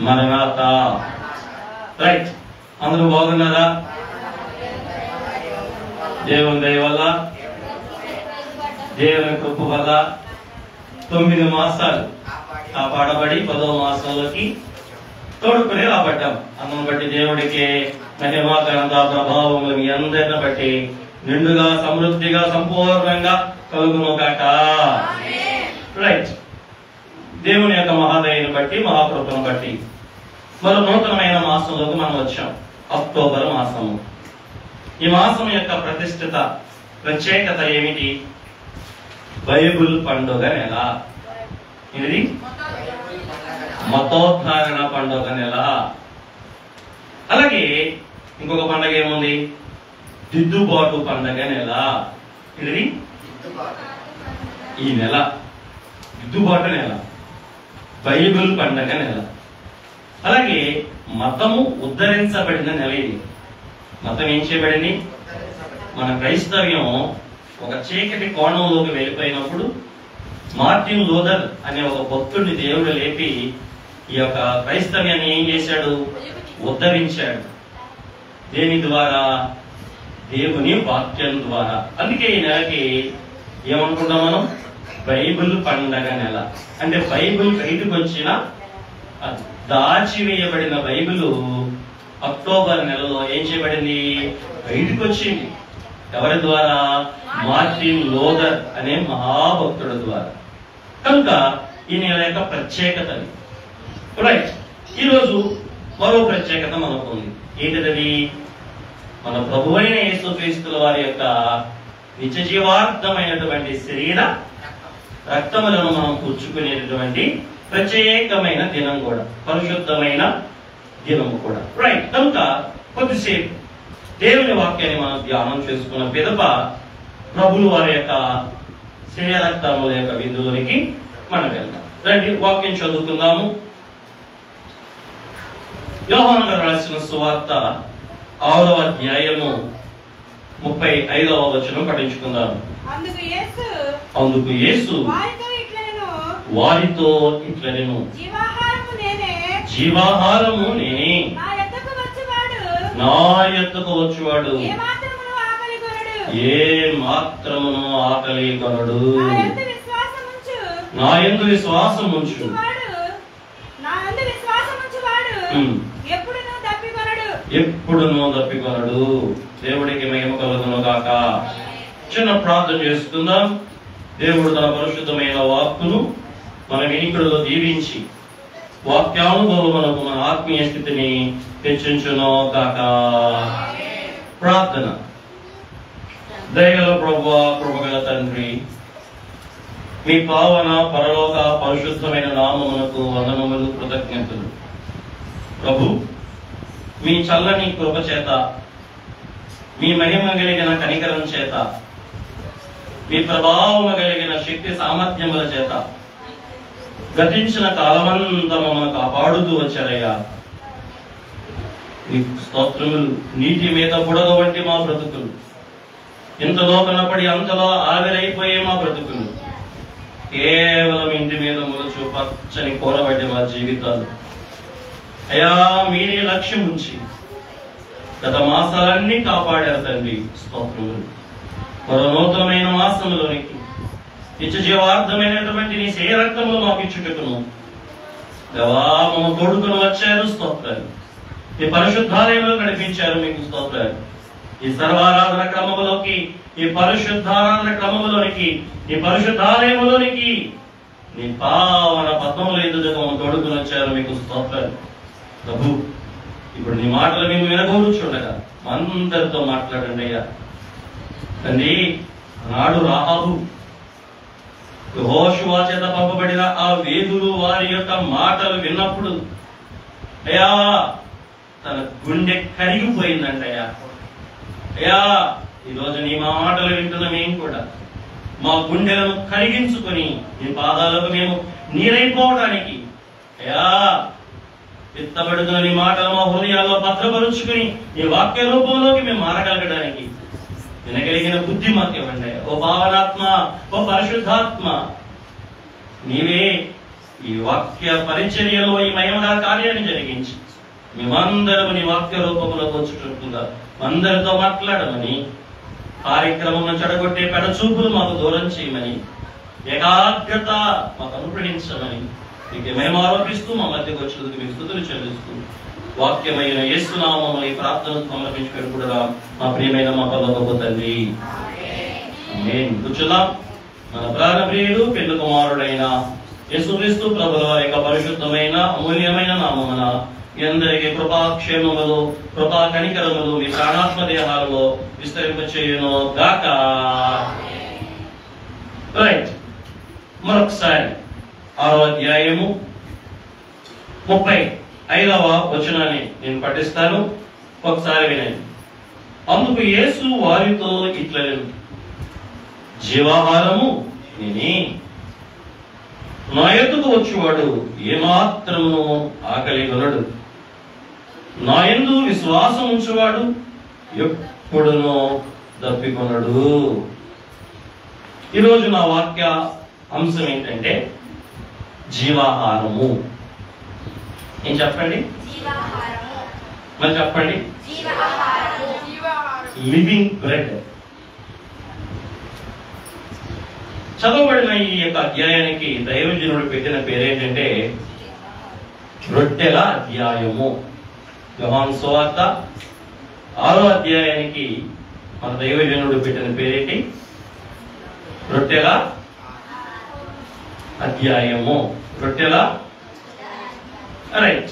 మరణాత. రైట్, అందరూ బాగున్నారా? దేవుని దయ వల్ల, దేవుని కృప వల్ల 9 మాసాలు కాపాడబడి 10వ మాసంలోకి తోడుకుని రాబడ్డాం. అందును బట్టి దేవుడికి మహిమ ఘనత ప్రభావములు మీ అందరిని బట్టి నిండుగా సమృద్ధిగా సంపూర్ణంగా కలుగును గాక. రైట్, దేవుని యొక్క మహాదయని బట్టి మహాకృపను బట్టి మరో నూతనమైన మాసంలోకి మనం వచ్చాం. అక్టోబర్ మాసము. ఈ మాసం యొక్క ప్రత్యేకత ఏమిటి? బైబుల్ పండుగ నెల. ఇది మతోద్ధారణ పండుగ నెల. అలాగే ఇంకొక పండుగ ఏముంది? దిద్దుబాటు పండుగ నెల. ఇది ఈ నెల దిద్దుబాటు నెల, బైబిల్ పండుగ నెల. అలాగే మతము ఉద్ధరించబడిన నెల. ఇది మతం ఏం చేయబడింది? మన క్రైస్తవ్యం ఒక చీకటి కోణంలోకి వెళ్ళిపోయినప్పుడు మార్టిన్ లూథర్ అనే ఒక భక్తుడిని దేవుడు లేపి ఈ యొక్క క్రైస్తవ్యాన్ని ఏం చేశాడు? ఉద్ధరించాడు. దేని ద్వారా? దేవుని వాక్యం ద్వారా. అందుకే ఈ నెలకి ఏమనుకుంటాం మనం? బైబిల్ పండగ నెల. అంటే బైబిల్ బయటకు వచ్చిన దాచివేయబడిన బైబిల్ అక్టోబర్ నెలలో ఏం చేయబడింది? బయటకు వచ్చింది. ఎవరి ద్వారా? మార్టిన్ లూథర్ అనే మహాభక్తుడి ద్వారా. కనుక ఈ నెల యొక్క ప్రత్యేకత. రైట్, ఈరోజు మరో ప్రత్యేకత మనకు ఉంది. ఏంటిది? మన ప్రభువైన యేసుక్రీస్తుల వారి యొక్క నిత్య జీవార్థమైనటువంటి శరీర రక్తములను మనం పుచ్చుకునేటటువంటి ప్రత్యేకమైన దినం కూడా, పరిశుద్ధమైన దినము కూడా. రైట్, కనుక కొద్దిసేపు దేవుని వాక్యాన్ని మనం ధ్యానం చేసుకున్న పిదప ప్రభులు వారి యొక్క శరీర రక్తముల యొక్క విందులోనికి మనం వెళ్దాం. రండి, వాక్యం చదువుకుందాము. యోహాను గారు రాసిన సువార్త 6వ అధ్యాయము 35వ వచనం పఠించుకుందాము. అందుకు యేసు వారితో ఇట్లనెను, జీవాహారము నేనే, నా యొద్దకు వచ్చువాడు ఏ మాత్రమును ఆకలి కొనడు. నా యందు విశ్వాసం ఉంచు, ఎప్పుడునూ తప్పికొనడు. దేవుడికి మహిమ కలుగును గాక. చిన్న ప్రార్థన చేసుకుందాం. దేవుడు తన పరిశుద్ధమైన వాక్కును మన వినికిడిలో దీవించి వాక్యానుభవమునకు మన ఆత్మీయ స్థితిని హెచ్చించును గాక. ప్రార్థన. దయగల ప్రభువా, కృపగల తండ్రి, మీ పావన పరలోక పరిశుద్ధమైన నామమునకు వందనములు, కృతజ్ఞతలు. ప్రభు, మీ చల్లని కృప చేత, మీ మహిమ కలిగిన కనికరం చేత, మీ ప్రభావము కలిగిన శక్తి సామర్థ్యముల చేత గతించిన కాలమంతా మమ్మల్ని కాపాడుతూ వచ్చారయ్యా. మీ స్తోత్రములు. నీటి మీద బుడగ వంటి మా బ్రతుకులు, ఇంతలో కనపడి అంతలో ఆవిరైపోయే మా బ్రతుకులు, కేవలం ఇంటి మీద మొలచు పచ్చని కూరబట్టి మా జీవితాలు అయ్యా, మీరే లక్ష్యం ఉంచి గత మాసాలన్నీ కాపాడారు తండ్రి. స్తోత్రములు. మరో నూతనమైన మాసంలోనికి నిత్య జీవార్థమైనటువంటి నీ శరీరక్తములు మాకు ఇచ్చుటకును దేవా మమ్మ తోడుకుని వచ్చారు. స్తోత్రాలు. మీ పరిశుద్ధాలయంలో నడిపించారు. మీకు స్తోత్రాలు. ఈ సర్వారాధన క్రమములోకి, ఈ పరిశుద్ధారాధన క్రమములోనికి, ఈ పరిశుద్ధాలయములోనికి నీ పావన పద్మముల ఎదుటకు మమ్మ తోడుకుని వచ్చారు. మీకు స్తోత్రాలు. ప్రభు, ఇప్పుడు నీ మాటలు మేము వినగోరుచుండగా అందరితో మాట్లాడండి అయ్యా. తండ్రి, నాడు రాహాబు యెహోషువ చేత పంపబడిన ఆ వేదులు వారి యొక్క మాటలు విన్నప్పుడు అయ్యా తన గుండె కరిగిపోయిందంటయ్యా. అయ్యా, ఈరోజు నీ మాటలు వింటున్న మేము కూడా మా గుండెలను కరిగించుకొని నీ పాదాలకు మేము నీరైపోవడానికి అయ్యా ఎత్తబడుతున్న నీ మాటలు మా హృదయాల్లో భద్రపరుచుకుని నీ వాక్య రూపంలోకి మేము మారగలగడానికి వినగలిగిన బుద్ధి మాకు ఇవ్వండి. ఓ భావనాత్మ, ఓ పరిశుద్ధాత్మ, నీవే ఈ వాక్య పరిచర్యలో ఈ మహిమగా కార్యాన్ని జరిగించి మేమందరం నీ వాక్య రూపంలో వచ్చుకుంటుందా అందరితో మాట్లాడమని, కార్యక్రమం చెడగొట్టే పెడచూపులు మాకు దూరం చేయమని, ఏకాగ్రత మాకు అనుగ్రహించమని నీకు మేము ఆరోపిస్తూ మా మధ్యకు వచ్చినందుకు మీకు స్తుతులు చెల్లిస్తూ వాక్యమైన యేసునామములో ఈ ప్రార్థనను సమర్పించి పెట్టుకుంటున్నా మా ప్రియమైన మా పరలోకపు తండ్రి. ఆమేన్. కూర్చున్నాం. మన ప్రాణ ప్రియుడు పెళ్లి కుమారుడైన యేసుక్రీస్తు ప్రభుల వారి యొక్క పరిశుద్ధమైన అమూల్యమైన నామమున మీ అందరికీ కృపాక్షేమములు కృపా కనికరములు మీ ప్రాణాత్మ దేహాలలో విస్తరింపచేయును గాక. రైట్, మరొకసారి 6వ అధ్యాయము 35వ వచనాన్ని నేను పఠిస్తాను, ఒకసారి వినండి. అందుకు యేసు వారితో ఇట్లనెను, జీవాహారము నేనే, నా యొద్దకు వచ్చువాడు ఏమాత్రమును ఆకలి కొనడు, నా యందు విశ్వాసం ఉంచువాడు ఎప్పుడునూ దప్పికొనడు. ఈరోజు నా వాక్య అంశం ఏంటంటే జీవాహారము. ఏం చెప్పండి? మరి చెప్పండి. Living bread. చదవబడిన ఈ యొక్క అధ్యాయానికి దైవజనుడు పెట్టిన పేరేంటంటే రొట్టెల అధ్యాయము. యోహాను సువార్త 6వ అధ్యాయానికి మన దైవజనుడు పెట్టిన పేరేంటి? రొట్టెల అధ్యాయము. రొట్టెల. రైట్.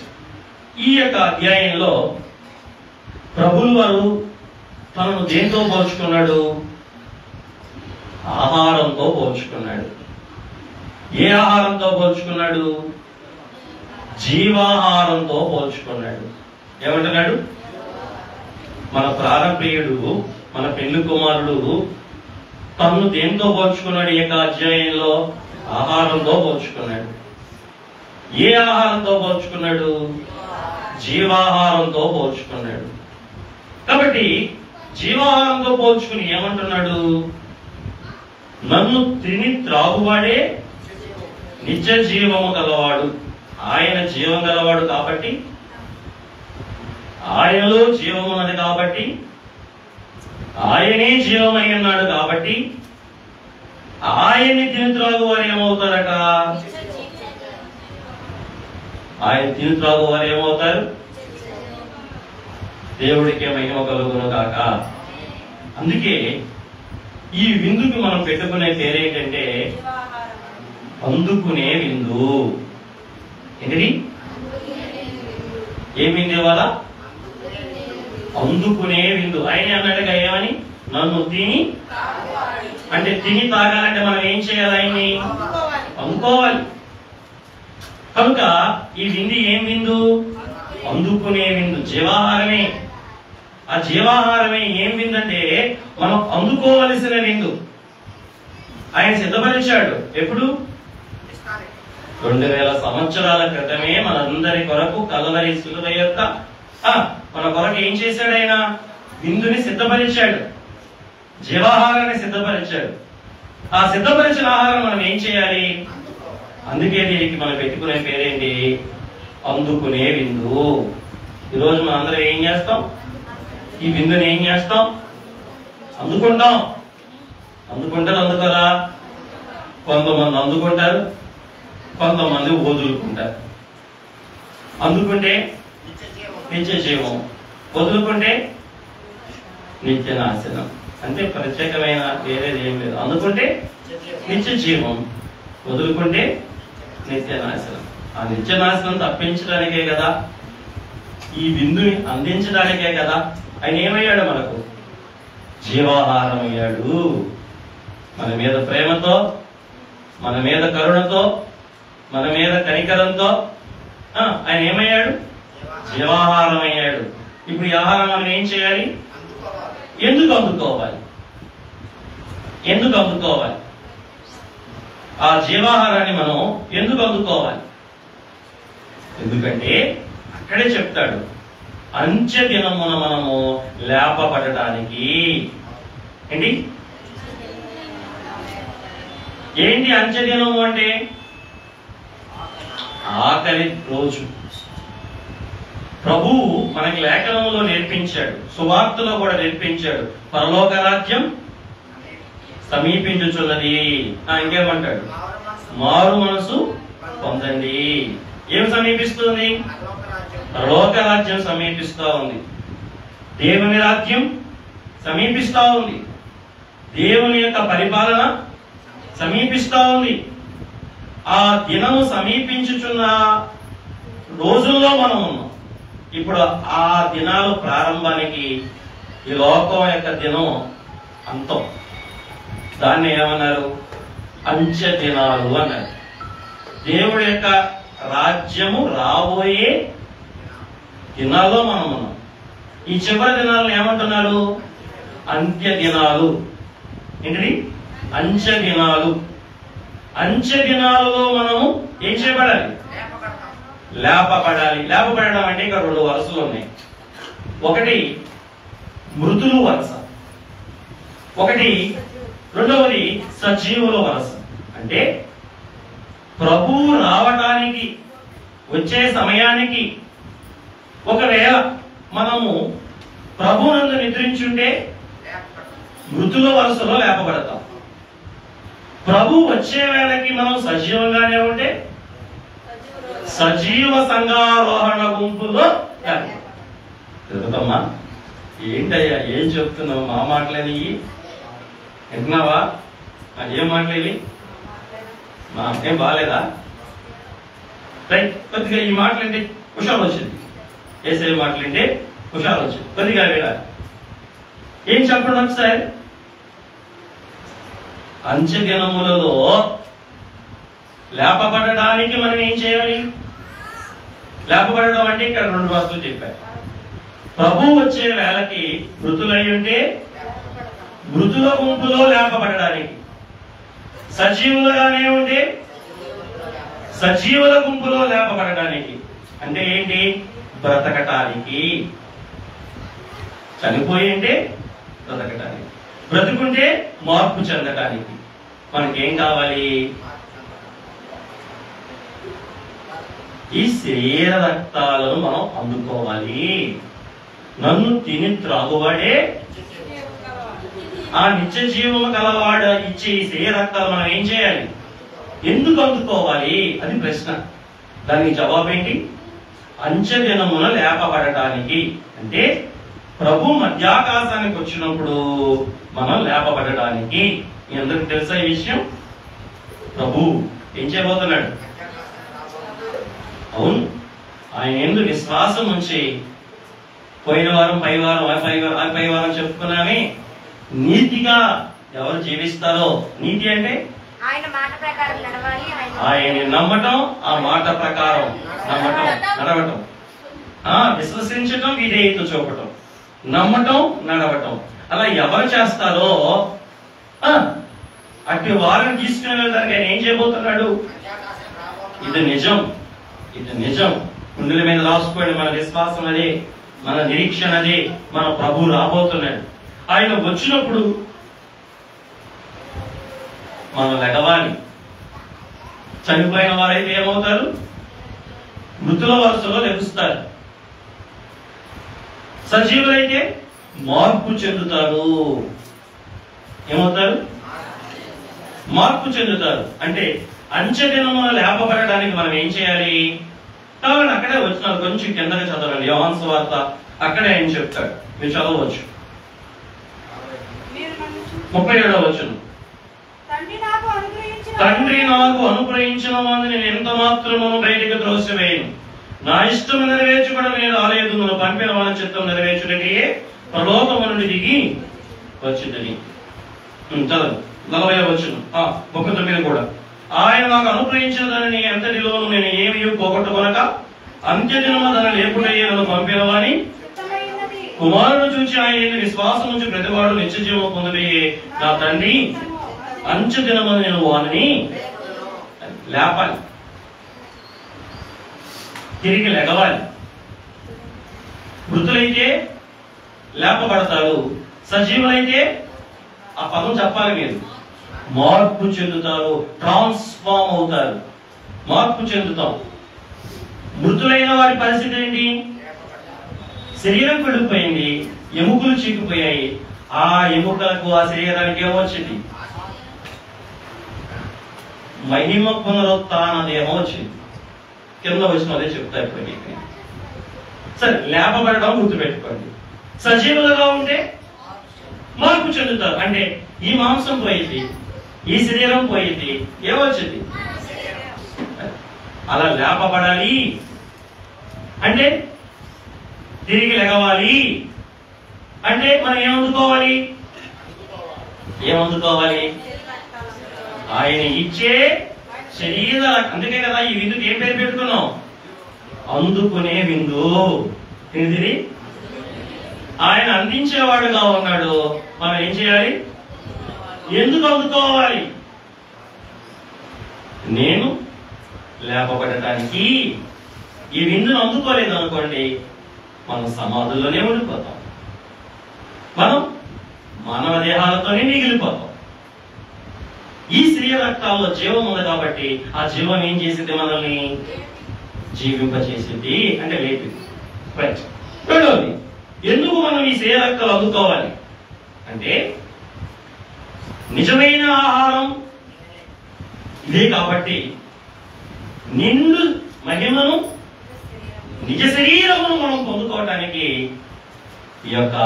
ఈ యొక్క అధ్యాయంలో ప్రభువు వారు తనను దేంతో పోల్చుకున్నాడు? ఆహారంతో పోల్చుకున్నాడు. ఏ ఆహారంతో పోల్చుకున్నాడు? జీవాహారంతో పోల్చుకున్నాడు. ఏమంటున్నాడు? మన ప్రాణప్రియుడు, మన పెళ్లి కుమారుడు తను దేంతో పోల్చుకున్నాడు? ఈ యొక్క అధ్యాయంలో ఆహారంతో పోల్చుకున్నాడు. ఏ ఆహారంతో పోల్చుకున్నాడు? జీవాహారంతో పోల్చుకున్నాడు. కాబట్టి జీవాహారంతో పోల్చుకుని ఏమంటున్నాడు? నన్ను తిని త్రాగువాడే నిత్య జీవము గలవాడు. ఆయన జీవం గలవాడు కాబట్టి, ఆయనలో జీవం ఉన్నది కాబట్టి, ఆయనే జీవమై ఉన్నాడు కాబట్టి, ఆయన్ని తిని త్రాగు వారు ఏమవుతారట? ఆయన తిని త్రాగు వారు ఏమవుతారు? దేవుడికే మహిమ కలుగును కాక. అందుకే ఈ విందుకు మనం పెట్టుకునే పేరేంటంటే అందుకునే విందు. ఏంటిది? ఏం విందు ఇవాళ? అందుకునే విందు. ఆయన అన్నట్టుగా ఏమని? నన్ను తిని, అంటే తిని తాగాలంటే మనం ఏం చేయాలి? ఆయన్ని అందుకోవాలి. కనుక ఈ విందు ఏం విందు? అందుకునే విందు, జీవాహారమే. ఆ జీవాహారమే ఏం విందంటే మనం అందుకోవలసిన విందు. ఆయన సిద్ధపరిచాడు. ఎప్పుడు? 2000 సంవత్సరాల క్రితమే మనందరి కొరకు కల్వరి శిలువ యొక్క మన కొరకు ఏం చేశాడు? ఆయన విందుని సిద్ధపరిచాడు, జీవాహారాన్ని సిద్ధపరిచాడు. ఆ సిద్ధపరిచిన ఆహారం మనం ఏం చేయాలి? అందుకే దీనికి మనం పెట్టుకునే పేరేంటి? అందుకునే విందు. ఈరోజు మనం అందరం ఏం చేస్తాం? ఈ విందుని ఏం చేస్తాం? అందుకుంటాం. అందుకుంటారు, అందుకోరా? కొంతమంది అందుకుంటారు, కొంతమంది వదులుకుంటారు. అందుకుంటే నిత్య జీవం, వదులుకుంటే నిత్య నాశనం. అంటే ప్రత్యేకమైన వేరేది ఏం లేదు. అందుకుంటే నిత్య జీవం, వదులుకుంటే నిత్య నాశనం. ఆ నిత్య నాశనం తప్పించడానికే కదా, ఈ విందుని అందించడానికే కదా ఆయన ఏమయ్యాడు? మనకు జీవాహారం అయ్యాడు. మన మీద ప్రేమతో, మన మీద కరుణతో, మన మీద కనికరంతో ఆయన ఏమయ్యాడు? జీవాహారం అయ్యాడు. ఇప్పుడు ఈ ఆహారం మనం ఏం చేయాలి? ఎందుకు అందుకోవాలి? ఎందుకు అందుకోవాలి? ఆ జీవాహారాన్ని మనం ఎందుకు అందుకోవాలి? ఎందుకంటే అక్కడే చెప్తాడు, అంచె దినమున మనము లేపబడటానికి. ఏంటి? ఏంటి అంచె దినము అంటే? ఆఖరి రోజు. ప్రభువు మనకి లేఖనంలో నేర్పించాడు, సువార్తలో కూడా నేర్పించాడు. పరలోక రాజ్యం సమీపించుచున్నది. ఇంకేమంటాడు? మారు మనసు పొందండి. ఏం సమీపిస్తుంది? పరలోక రాజ్యం సమీపిస్తా ఉంది. దేవుని రాజ్యం సమీపిస్తా ఉంది. దేవుని యొక్క పరిపాలన సమీపిస్తా ఉంది. ఆ దినము సమీపించుచున్న రోజుల్లో మనం ఉన్నాం. ఇప్పుడు ఆ దినాలు ప్రారంభానికి ఈ లోకం యొక్క దినం అంతం. దాన్ని ఏమన్నారు? అంచె దినాలు అన్నారు. దేవుడి యొక్క రాజ్యము రాబోయే దినాల్లో మనం ఉన్నాం. ఈ చివరి దినాలను ఏమంటున్నారు? అంత్య దినాలు. ఏంటిది? అంచె దినాలు. అంచె దినాలలో మనము ఏం చేయబడాలి? లేపబడాలి. లేపబడడం అంటే ఇక్కడ 2 వరుసలు ఉన్నాయి. ఒకటి మృతులు వరుస, ఒకటి రెండవది సజీవుల వరుస. అంటే ప్రభువు రావటానికి వచ్చే సమయానికి ఒకవేళ మనము ప్రభువునందు నిద్రించుంటే మృతుల వరుసలో లేపబడతాం. ప్రభు వచ్చే వేళకి మనం సజీవంగానే ఉంటే సజీవ సంఘారోహణ గుంపులో తిరుగుతామా? ఏంటయ్యా ఏం చెప్తున్నావు? మా మాటలేని వింటున్నావా? ఏం మాటలేవి? మా ఏం బాగాలేదా? రైట్, కొద్దిగా ఈ మాటలంటే హుషారు వచ్చింది. ఏసే మాటలంటే హుషారు వచ్చింది. కొద్దిగా వినాలి. ఏం చెప్పండి ఒకసారి? అంచె దినములలో లేపబడడానికి మనం ఏం చేయాలి? లేపబడడం అంటే ఇక్కడ 2 వస్తువులు చెప్పారు. ప్రభు వచ్చే వేళకి మృతులై ఉంటే మృతుల గుంపులో లేపబడడానికి, సజీవులుగానే ఉంటే సజీవుల గుంపులో లేపబడడానికి. అంటే ఏంటి? బ్రతకటానికి. చనిపోయి ఉంటే బ్రతకటానికి, బ్రతుకుంటే మార్పు చెందటానికి. మనకేం కావాలి? ఈ శరీర రక్తాలను మనం అందుకోవాలి. నన్ను తిని త్రాగువాడే ఆ నిత్య జీవము కలవాడు ఇచ్చే ఈ శరీర రక్తాలు మనం ఏం చేయాలి? ఎందుకు అందుకోవాలి? అది ప్రశ్న. దానికి జవాబు ఏంటి? అంచె దినమున లేపబడటానికి. అంటే ప్రభు మధ్యాకాశానికి వచ్చినప్పుడు మనం లేపబడటానికి. మీ అందరికి తెలుసా ఈ విషయం? ప్రభు ఏం చేయబోతున్నాడు? అవును, ఆయన ఎందుకు విశ్వాసం ఉంచి పోయిన వారం పై వారం చెప్పుకున్నామే, నీతిగా ఎవరు జీవిస్తారో. నీతి అంటే ఆయన నమ్మటం, ఆ మాట ప్రకారం నడవటం, విశ్వసించటం, విధేయత చూపటం, నమ్మటం, నడవటం. అలా ఎవరు చేస్తారో అట్టి వారిని తీసుకుని వెళ్ళడానికి ఆయన ఏం చేయబోతున్నాడు? ఇది నిజం, ఇది నిజం. గుండెల మీద రాసుకోండి. మన విశ్వాసం అదే, మన నిరీక్షణ అదే. మన ప్రభు రాబోతున్నాడు. ఆయన వచ్చినప్పుడు మనం లెగవాలి. చనిపోయిన వారైతే ఏమవుతారు? మృతుల వరుసలో లెగుస్తారు. సజీవులైతే మార్పు చెందుతారు. ఏమవుతారు? మార్పు చెందుతారు. అంటే అంచె దినమున లేపబడడానికి మనం ఏం చేయాలి? కాబట్టి అక్కడే వచ్చినారు. కొంచెం కిందకి చదవండి. యోహాను సువార్త అక్కడే ఆయన చెప్తాడు. మీరు చదవచ్చు. 37వ వచనం. తండ్రి నాకు అనుగ్రహించిన వాడిని నేను ఎంత మాత్రమును బయటికి త్రోసివేయను. నా ఇష్టం నెరవేర్చుకోవడం నేను రాలేదు, నన్ను పంపిన వాళ్ళ చిత్తం నెరవేర్చుటకే పరలోకము నుండి దిగి వచ్చిందని. చదవండి 40వ వచనం. 39 కూడా. ఆయన నాకు అనుగ్రహించిన దానిని ఎంతటిలోనూ నేను ఏమి పోగొట్టుకొనక అంత్యదినమున దాన్ని లేపుటయ్యే నన్ను పంపిన వాని కుమారుడు చూచి ఆయన విశ్వాసం నుంచి ప్రతివాడు నిత్య జీవం పొందుటయే నా తండ్రి అంచె దినమున నేను వారిని లేపాలి, తిరిగి లెగవాలి. మృతులైతే లేపబడతారు, సజీవులైతే ఆ పదం చెప్పాలి మీరు, మార్పు చెందుతారు, ట్రాన్స్ఫార్మ్ అవుతారు, మార్పు చెందుతాం. మృతులైన వారి పరిస్థితి ఏంటి? శరీరం కుళ్ళిపోయింది, ఎముకలు చీకిపోయాయి. ఆ ఎముకలకు ఆ శరీరానికి ఏమొచ్చింది? మహిమ పునరుత్థాన దేహం వచ్చింది. కింద వచ్చిన అదే చెప్తా ఇప్పుడు. సరే, లేపబడడం గుర్తుపెట్టుకోండి. సజీవులుగా ఉంటే మార్పు చెందుతారు. అంటే ఈ మాంసం పోయింది, ఈ శరీరం పోయింది, ఏమొచ్చింది? అలా లేపబడాలి అంటే తిరిగి లెగవాలి అంటే మనం ఏమందుకోవాలి? ఆయన ఇచ్చే శరీర. అందుకే కదా ఈ విందుకి ఏం పేరు పెట్టుకున్నాం? అందుకునే విందు. ఏంటిది? ఆయన అందించేవాడుగా ఉన్నాడు, మనం ఏం చేయాలి? ఎందుకు అందుకోవాలి? నేను లేపబడటానికి. ఈ విందును అందుకోలేదు అనుకోండి, మనం సమాధుల్లోనే ఉండిపోతాం, మనం మానవ దేహాలతోనే మిగిలిపోతాం. ఈ శరీర రక్తాల్లో జీవం ఉంది కాబట్టి ఆ జీవం ఏం చేసింది? మనల్ని జీవింపచేసింది, అంటే లేపింది. రెండవది, ఎందుకు మనం ఈ శరీర రక్తాలు అందుకోవాలి అంటే నిజమైన ఆహారం ఇదే కాబట్టి నిండు మహిమను, నిజ శరీరమును మనం పొందుకోవటానికి ఈ యొక్క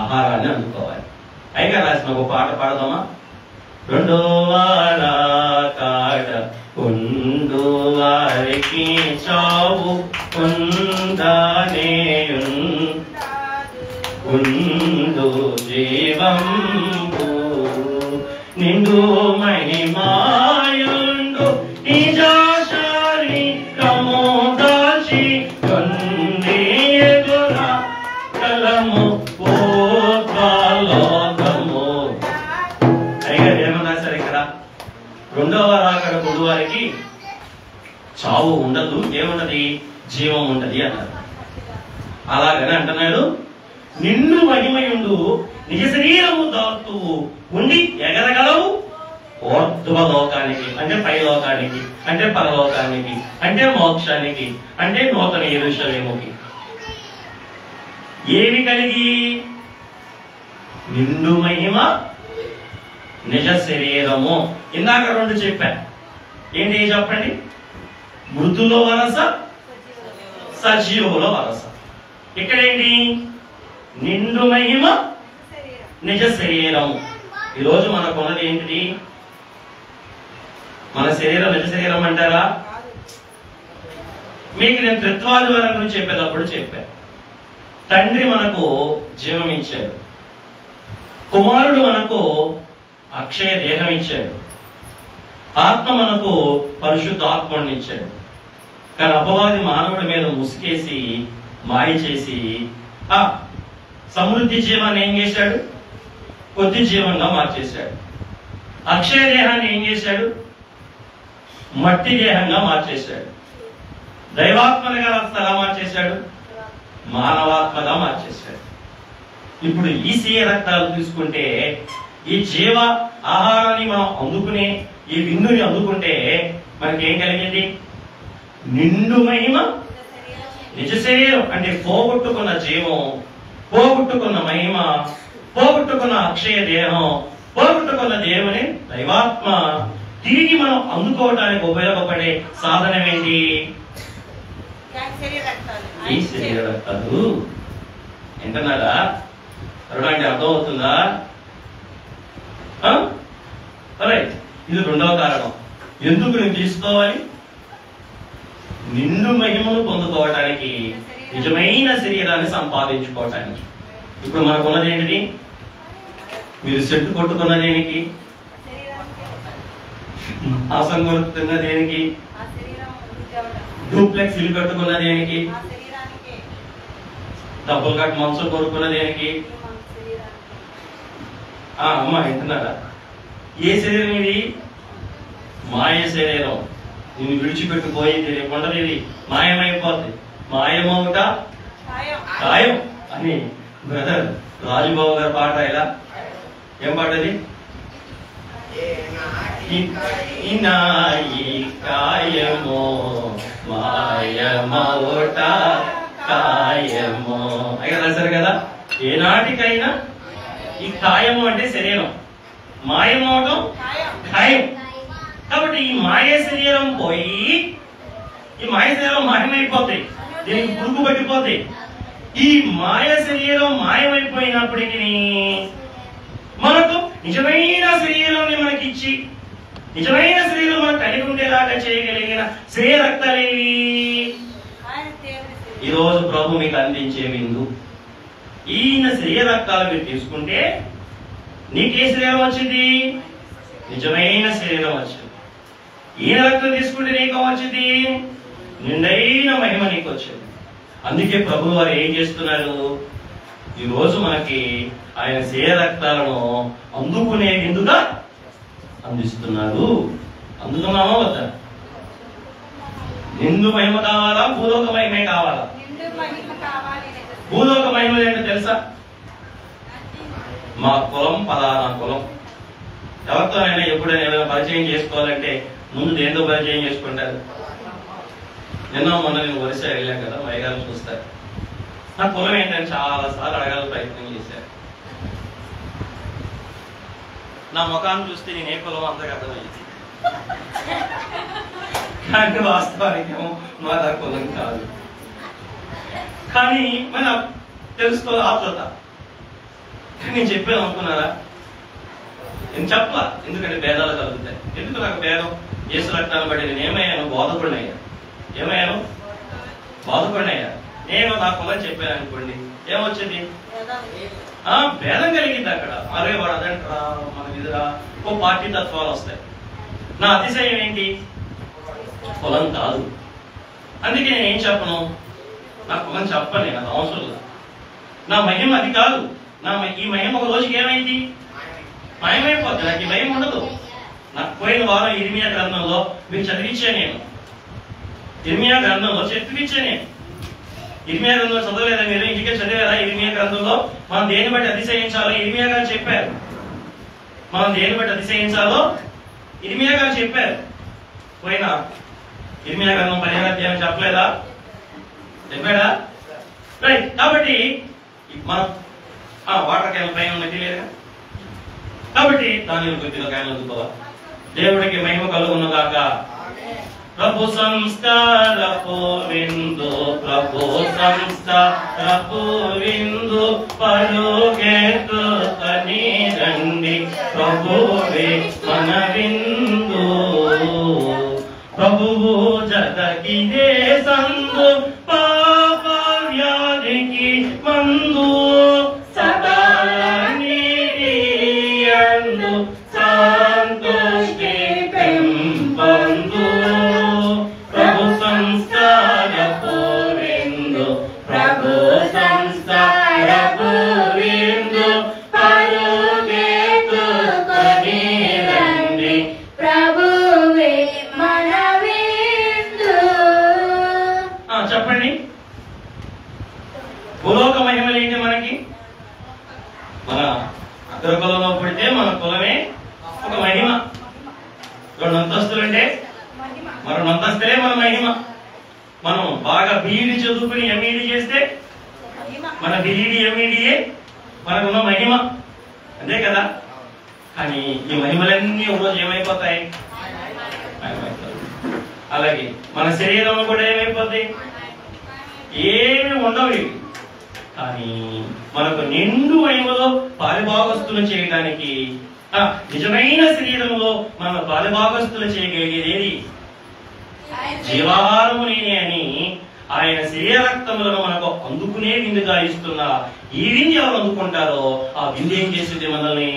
ఆహారాన్ని అందుకోవాలి. అయిగా రాసిన ఒక పాట పాడదామా? రెండో వాడ కాడ ఉండు వారికి చావు ఉండానే ఉండు జీవంబు నిండు మహిమాయుండు నిజ శరీరము దాచి కొన్ని ఎదుర కలము పోత్వాలోకము. అయ్యా ఏమన్నా సరే ఇక్కడ రెండవ రాకడ పొందువారికి చావు ఉండదు, ఏమున్నది? జీవం ఉంటది అన్నారు. అలాగని అంటున్నాడు, నిన్ను మహిమయుండు నిజ శరీరము దాతు ఉండి ఎగరగలవు ఊర్ధ్వలోకానికి, అంటే పైలోకానికి, అంటే పరలోకానికి, అంటే మోక్షానికి, అంటే నూతన యెరూషలేముకి. ఏమి కలిగి? నిండు మహిమ నిజ శరీరము. ఇందాక రెండు చెప్పా, ఏంటి చెప్పండి? మృతుల వరస, సజీవుల వరస. ఇక్కడేంటి? నిండు మహిమ నిజ శరీరము. ఈరోజు మనకు ఉన్నది ఏంటిది? మన శరీరం నిజ శరీరం అంటారా? మీకు నేను త్రిత్వాదివారం గురించి చెప్పేటప్పుడు చెప్పా. తండ్రి మనకు జీవం ఇచ్చాడు, కుమారుడు మనకు అక్షయ దేహం ఇచ్చాడు, ఆత్మ మనకు పరిశుద్ధ ఆత్మని ఇచ్చాడు. కానీ అపవాది మానవుడి మీద ముసుకేసి మాయ చేసి ఆ సమృద్ధి జీవాన్ని ఏం చేశాడు? కొద్ది జీవంగా మార్చేశాడు. అక్షయ దేహాన్ని ఏం చేశాడు? మట్టి దేహంగా మార్చేశాడు. దైవాత్మగా ఎలా మార్చేశాడు? మానవాత్మగా మార్చేశాడు. ఇప్పుడు ఈ శరీర రక్తాలు తీసుకుంటే, ఈ జీవ ఆహారాన్ని మనం అందుకునే ఈ విందుని అందుకుంటే మనకేం కలిగింది? నిండు మహిమ నిజ శరీరం. అంటే పోగొట్టుకున్న జీవం, పోగొట్టుకున్న మహిమ, పోగొట్టుకున్న అక్షయ దేహం, పోగొట్టుకున్న దేవుని దైవాత్మ తిరిగి మనం అందుకోవడానికి ఉపయోగపడే సాధనం ఏంటి? ఈ శరీర రక్తాలు. వింటున్నారా? అంటే అర్థం అవుతుందా? ఇది రెండవ కారణం. ఎందుకు నేను తీసుకోవాలి? నిండు మహిమను పొందుకోవటానికి, నిజమైన శరీరాన్ని సంపాదించుకోవటానికి. ఇప్పుడు మనకున్నది ఏంటిది? మీరు సెట్ కొట్టుకున్న దేనికి? ఆసం కొడుతున్న దేనికి? డూప్లెక్స్ ఇల్లు కట్టుకున్న దేనికి? డబ్బులు కట్టు మనసు కొనుక్కున్న దేనికి? అమ్మ వింటున్నారా? ఏ శరీరం ఇది? మాయ శరీరం. నిన్ను విడిచిపెట్టుపోయింది, రేపు ఉండదు, ఇది మాయమైపోద్ది. మాయమవుట ఖాయం అని బ్రదర్ రాజుబాబు గారి పాట. ఇలా ఏం పాట అది? కాయమో మాయమౌట కాయమో అయ్యా రాశారు కదా. ఏనాటికైనా ఈ కాయము అంటే శరీరం, మాయమవటం ఖాయం. కాబట్టి ఈ మాయ శరీరం పోయి ఈ మాయ శరీరం మాయమైపోతాయి, దీనికి పురుగు పట్టిపోతాయి. ఈ మాయ శరీరం మాయమైపోయినప్పటికీ మనకు నిజమైన శరీరాన్ని మనకిచ్చి నిజమైన శరీరం మనకు కలిగి ఉండేలాగా చేయగలిగిన శ్రేయ రక్తాలేవి ఈరోజు ప్రభు మీకు అందించే విందు. ఈయన శ్రేయ రక్తాలు మీరు తీసుకుంటే నీకే శరీరం వచ్చింది? నిజమైన శరీరం వచ్చింది. ఈయన రక్తం తీసుకుంటే నీకు వచ్చింది నిండైన మహిమ నీకు వచ్చింది. అందుకే ప్రభు వారు ఏం చేస్తున్నారు? ఈ రోజు మనకి ఆయన శ్రేయ రక్తాలను అందుకునే విందుగా అందిస్తున్నారు. అందుకున్నామా వద్దా? నిండు మహిమ కావాలా, భూలోక మహిమే కావాలా? భూలోక మహిమ ఏంటో తెలుసా? మా కులం పలానా కులం. ఎవరితోనైనా ఎప్పుడైనా ఏదైనా పరిచయం చేసుకోవాలంటే ముందు దేంతో పరిచయం చేసుకుంటారు? నిన్న మొన్న నేను వరుస వెళ్ళాను కదా, వైగాలు చూస్తారు. నా కులం ఏంటని చాలా సార్లు అడగాల ప్రయత్నం చేశారు. నా ముఖాన్ని చూస్తే నేను ఏ కులం అందరికి అర్థమయ్యింది, కానీ వాస్తవానికి మాదా కులం కాదు. కానీ మనం తెలుసుకోవాలి ఆత్రత. నేను చెప్పాను అనుకున్నారా? నేను చెప్పా, ఎందుకంటే భేదాలు కలుగుతాయి. ఎందుకు నాకు భేదం? యేసు రక్తాన్ని బట్టి నేను ఏమయ్యాను? బోధకుడినయ్యా. ఏమయ్యాను? బోధకుడినయ్యా. నేను నా కులం చెప్పాను అనుకోండి, ఏమొచ్చింది? భేదం కలిగింది అక్కడ. అరే వాడు అదంటరా, మన ఎదురా ఓ పార్టీ తత్వాలు వస్తాయి. నా అతిశయం ఏంటి? కులం కాదు. అందుకే నేను ఏం చెప్పను, నా కులం చెప్పను, నేను అది అవసరం లేదు. నా మహిమ అది కాదు. ఈ మహిమ ఒక రోజుకి ఏమైంది? మయమైపోద్ది. నాకు ఈ మహిమ ఉండదు. నాకు పోయిన వారం ఇర్మియా గ్రంథంలో మీకు చదివించా. నేను ఇర్మియా గ్రంథంలో చదివించా. నేను ఇర్మియా గ్రంథంలో చదవలేదా మీరు? ఇంటికే చదివారా? ఇర్మియా గ్రంథంలో మనం దేన్ని బట్టి అతిశయించాలో ఇర్మియా గారు చెప్పారు. మనం దేన్ని బట్టి అతిశయించాలో ఇర్మియా గారు చెప్పారు. పోయినా ఇర్మియా గ్రంథం 15వ అధ్యాయం చెప్పలేదా? చెప్పాడా? రైట్. కాబట్టి మనం వాటర్ క్యాన్ పైన ఉన్నది లేదా? కాబట్టి దాని కొద్దిగా క్యాన్ అందుకోవాలి. దేవుడికి మహిమ కలుగును గాక. ప్రభు సంస్కారపు విందు, ప్రభు సంస్కారపు విందు, పరుగెత్తుకొని రండి ప్రభువే మన విందు. ప్రభువు జతకిదే సందు, పాప వ్యాధికి మందు, సదాలని యందు సంతోషి పెంపొందు. ప్రభు సంస్కారపు విందు, ప్రభు సంస్కారపు విందు, పరుగెత్తుకొని రండి ప్రభువే మన విందు. చెప్పండి, భూలోక మహిమలు ఏంటి మనకి? మన అగ్రకులంలో పుడితే మన కులమే ఒక మహిమ. 2 అంతస్తులు అంటే మన 2 అంతస్తులే మన మహిమ. మనం బాగా బీఈడి చదువుకుని ఎంఈడి చేస్తే మన బీఈడి ఎంఈడియే మనకున్న మహిమ. అంతే కదా? కానీ ఈ మహిమలన్నీ ఒకరోజు ఏమైపోతాయి? అలాగే మన శరీరంలో కూడా ఏమైపోతాయి? ఏమి ఉండవు ఇవి. కానీ మనకు నిండు మహిమలో పాలిభాగస్తులు చేయడానికి, నిజమైన శరీరంలో మన పాలిభాగస్తులు చేయగలిగేది ఏది? జీవాహారము నేనే అని ఆయన శరీర రక్తములను మనకు అందుకునే విందుగా ఇస్తున్న ఈ విందు ఎవరు అందుకుంటారో ఆ విందు ఏం చేస్తుంది? మనల్ని